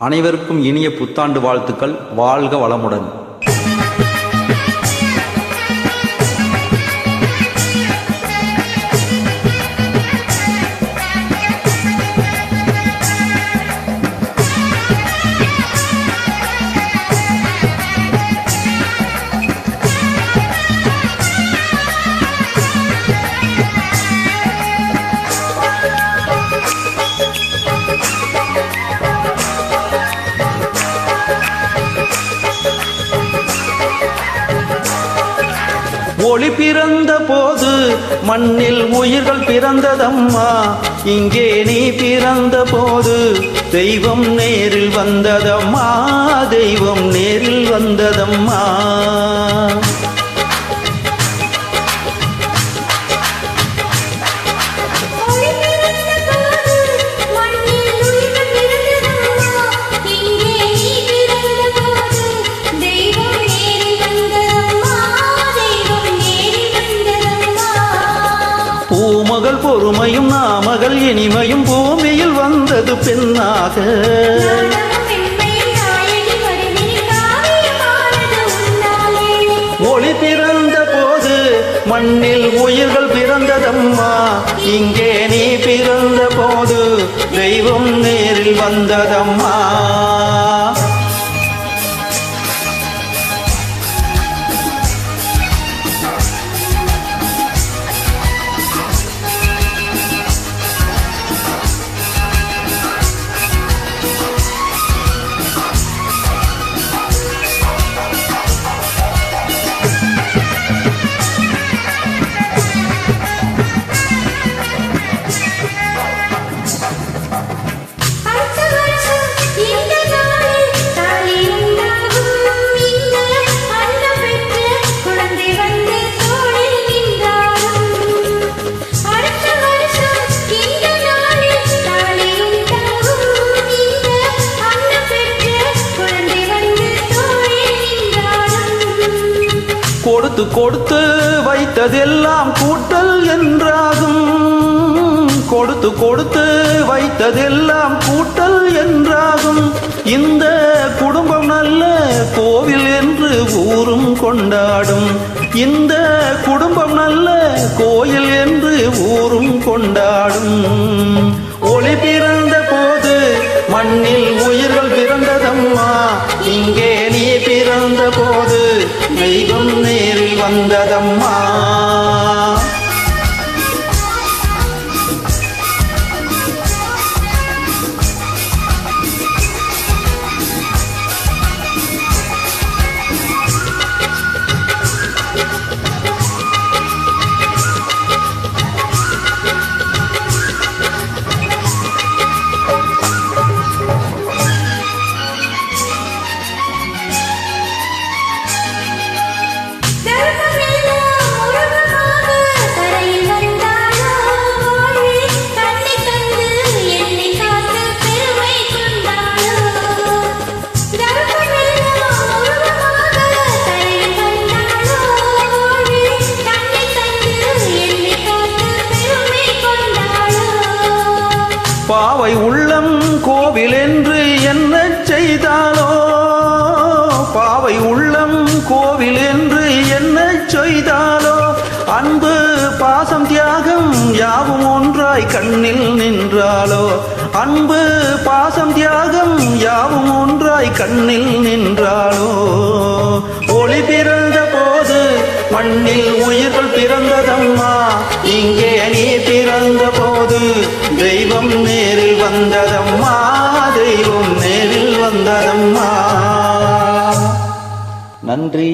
அனைவருக்கும் இனிய புத்தாண்டு வாழ்த்துக்கள். வாழ்க வளமுடன். ஒளி பிறந்த போது மண்ணில் உயிர்கள் பிறந்ததம்மா. இங்கே நீ பிறந்த போது தெய்வம் நேரில் வந்ததம்மா. தெய்வம் நேரில் வந்ததம்மா. பூமகள் பொறுமையும் நாமகள் இனிமையும் பூமியில் வந்தது பெண்ணாக. ஒளி பிறந்த போது மண்ணில் உயிர்கள் பிறந்ததம்மா. இங்கே நீ பிறந்த போது தெய்வம் நேரில் வந்ததம்மா. கொடுத்து கொடுத்து வைத்ததெல்லாம் கூட்டல் என்றாகும். கொடுத்து கொடுத்து வைத்ததெல்லாம் கூட்டல் என்றாகும். இந்த குடும்பம் நல்ல கோவில் என்று ஊரும் கொண்டாடும். இந்த குடும்பம் நல்ல கோயில் என்று ஊரும் கொண்டாடும். ஒளி பிறந்த போது மண்ணில் உயிர்கள் பிறந்ததம்மா. இங்கே நீ பிறந்த போது தெய்வம் நேரில் வந்ததம்மா. பாவை உள்ளம் கோவில் என்று என்ன செய்தாலோ. பாவை உள்ளம் கோவில் என்று என்ன செய்தாலோ. அன்பு பாசம் தியாகம் யாவும் ஒன்றாய் கண்ணில் நின்றாலோ. அன்பு பாசம் தியாகம் யாவும் ஒன்றாய் கண்ணில் நின்றாலோ. ஒளி பிறந்த போது மண்ணில் உயிர்கள் பிறந்ததம்மா. இங்கே நீ பிறந்த போது தெய்வம் நேரில் வந்ததம்மா. தெய்வம் நேரில் வந்ததம்மா. நன்றி.